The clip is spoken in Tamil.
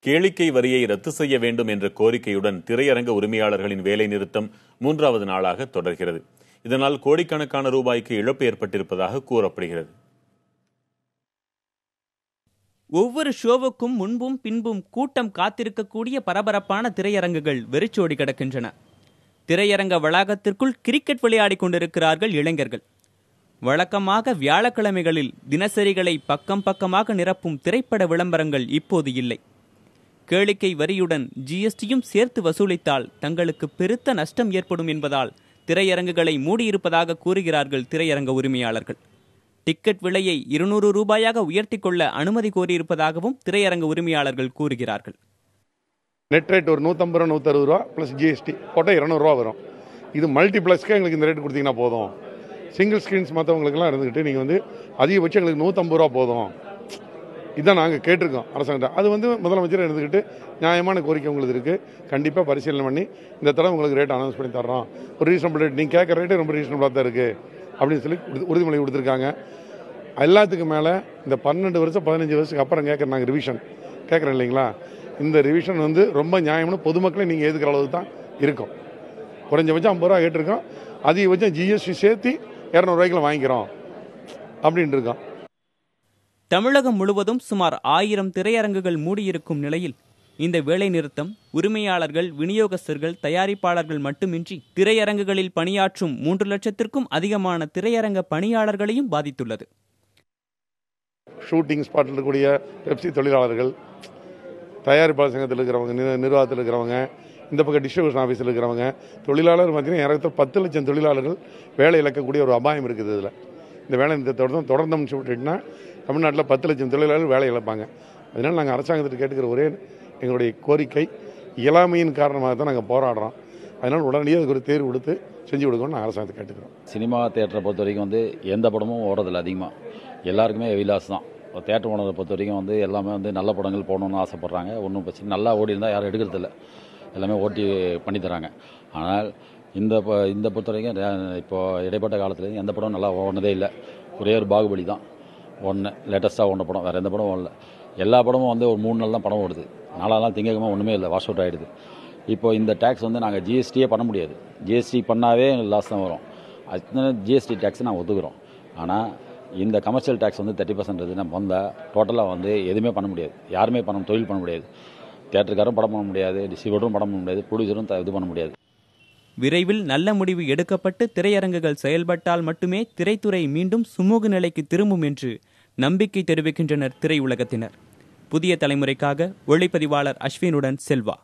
கேளிக்கை வரியை ரத்து செய்ய வேண்டும் என்ற கோரிக்கையுடன் திரையரங்க உரிமையாளர்களின் வேலை நிறுத்தம் 3வது நாளாக தொடர்கிறது. இதனால் கோடிக்கணக்கான ரூபாய்க்கு இழப்பு ஏற்பட்டிருப்பதாக கூறப்படுகிறது. ஒவ்வொரு ஷோவுக்கும் முன்பும் பின்பும் கூட்டம் காத்திருக்கக்கூடிய பரபரப்பான திரையரங்குகள் வெறிச்சோடி கிடக்கின்றன. திரையரங்க வளாகத்திற்குள் கிரிக்கெட் விளையாடி கொண்டிருக்கிறார்கள் இளைஞர்கள். வழக்கமாக வியாழக்கிழமைகளில் தினசரிகளை பக்கம் பக்கமாக நிரப்பும் திரைப்பட விளம்பரங்கள் இப்போது இல்லை. கேளிக்கை வரியுடன் ஜிஎஸ்டியும் சேர்த்து வசூலித்தால் தங்களுக்கு பெருத்த நஷ்டம் ஏற்படும் என்பதால் திரையரங்குகளை மூடியிருப்பதாக கூறுகிறார்கள் திரையரங்க உரிமையாளர்கள். டிக்கெட் விலையை 200 ரூபாயாக உயர்த்தி கொள்ள அனுமதி கோரியிருப்பதாகவும் திரையரங்க உரிமையாளர்கள் கூறுகிறார்கள். நெட் ரேட் ஒரு 150 ரூபா 160 ரூபா பிளஸ் ஜிஎஸ்டி போட்டால் 200 ரூபா வரும். இது மல்டிப்ளெக்ஸ்க்கு எங்களுக்கு இந்த ரேட் கொடுத்தீங்கன்னா போதும். சிங்கிள் ஸ்கிரீன்ஸ் மற்றவங்களுக்குலாம் இருந்துக்கிட்டு நீங்கள் அதிகபட்சம் எங்களுக்கு 150 ரூபா போதும். இதான் நாங்கள் கேட்டிருக்கோம் அரசாங்கத்தை. அது முதலமைச்சர் எடுத்துக்கிட்டு நியாயமான கோரிக்கை உங்களுக்கு இருக்குது, கண்டிப்பாக பரிசீலனை பண்ணி இந்த தடவை உங்களுக்கு ரேட் அனௌன்ஸ் பண்ணி தர்றோம். ஒரு ரீசனபிள் ரேட், நீங்கள் கேட்குற ரேட்டு ரொம்ப ரீசனபிளாக தான் இருக்குது அப்படின்னு சொல்லி உறுதிமொழி கொடுத்துருக்காங்க. எல்லாத்துக்கும் மேலே இந்த 12 வருஷம் 15 வருஷத்துக்கு அப்புறம் நாங்கள் ரிவிஷன் கேட்குறோம் இல்லைங்களா, இந்த ரிவிஷன் ரொம்ப நியாயம்னு பொதுமக்களை நீங்கள் ஏற்றுக்கிற அளவுக்கு தான் இருக்கும். குறைஞ்சபட்சம் 50 ரூபா கேட்டிருக்கோம், அதிகபட்சம் ஜிஎஸ்டி சேர்த்து 200 ரூபாய்க்குள்ள வாங்கிக்கிறோம் அப்படின்ட்டு இருக்கோம். தமிழகம் முழுவதும் சுமார் 1000 திரையரங்குகள் மூடியிருக்கும் நிலையில் இந்த வேலை நிறுத்தம் உரிமையாளர்கள், விநியோகஸ்தர்கள், தயாரிப்பாளர்கள் மட்டுமின்றி திரையரங்குகளில் பணியாற்றும் 3 லட்சத்திற்கும் அதிகமான திரையரங்க பணியாளர்களையும் பாதித்துள்ளது. ஷூட்டிங் ஸ்பாட்டில் இருக்கக்கூடிய பெப்சி தொழிலாளர்கள், தயாரிப்பாளர் சங்கத்தில் இருக்கிறவங்க, நிர்வாகத்தில் இருக்கிறவங்க, இந்த பக்கம் டிஸ்ட்ரிபியூஷன் ஆஃபீஸில் இருக்கிறவங்க, தொழிலாளர் பார்த்தீங்கன்னா ஏறக்குறைய 10 லட்சம் தொழிலாளர்கள் வேலை இழக்கக்கூடிய ஒரு அபாயம் இருக்குது. இதில் இந்த வேலை நிறுத்தத்தோடு தொடர்ந்து விட்டுட்டுனா தமிழ்நாட்டில் 10 லட்சம் தொழிலாளர்கள் வேலை இழப்பாங்க. அதனால் நாங்கள் அரசாங்கத்திற்கு கேட்டுக்கிற ஒரே எங்களுடைய கோரிக்கை, இயலாமையின் காரணமாக தான் நாங்கள் போராடுறோம். அதனால் உடனடியாக அதுக்கு ஒரு தேர்வு கொடுத்து செஞ்சு கொடுக்கணும்னு நாங்கள் அரசாங்கத்தை கேட்டுக்கிறோம். சினிமா தேட்டரை பொறுத்த வரைக்கும் எந்த படமும் ஓடுறதில்ல. அதிகமாக எல்லாருக்குமே விலாஸ் தான். தேட்டர் ஓனரை பொறுத்த வரைக்கும் எல்லாமே நல்ல படங்கள் போடணும்னு ஆசைப்பட்றாங்க. ஒன்றும் பிரச்சனை, நல்லா ஓடி இருந்தால் யாரும் எடுக்கிறதில்ல, எல்லாமே ஓட்டி பண்ணி தராங்க. ஆனால் இந்த பொறுத்த வரைக்கும் இப்போ இடைப்பட்ட காலத்தில் எந்த படம் நல்லா ஓடினதே இல்லை. ஒரே ஒரு பாகுபலி தான் ஒன்று லேட்டஸ்ட்டாக ஓடின படம், வேறு எந்த படமும் ஓடல. எல்லா படமும் ஒரு 3 நாள் தான் படம் ஓடுது, 4 நாள் திங்கக்கிழமை ஒன்றுமே இல்லை, வாஷ் அவுட் ஆகிடுது. இப்போ இந்த டேக்ஸ் நாங்கள் ஜிஎஸ்டியே பண்ண முடியாது. ஜிஎஸ்டி பண்ணாவே லாஸ் தான் வரும். அதனால ஜிஎஸ்டி டேக்ஸ் நாங்கள் ஒத்துக்கிறோம். ஆனால் இந்த கமர்ஷியல் டேக்ஸ் 30% நம்ம வந்தால் டோட்டலாக எதுவுமே பண்ண முடியாது. யாருமே தொழில் பண்ண முடியாது. தியேட்டருக்காரும் படம் பண்ண முடியாது, டிஸ்ட்ரிபியூட்டரும் படம் பண்ண முடியாது, ப்ரொடியூசரும் இது பண்ண முடியாது. விரைவில் நல்ல முடிவு எடுக்கப்பட்டு திரையரங்குகள் செயல்பட்டால் மட்டுமே திரைத்துறை மீண்டும் சுமூக நிலைக்கு திரும்பும் என்று நம்பிக்கை தெரிவிக்கின்றனர் திரையுலகத்தினர். புதிய தலைமுறைக்காக ஒளிப்பதிவாளர் அஸ்வினுடன் செல்வா.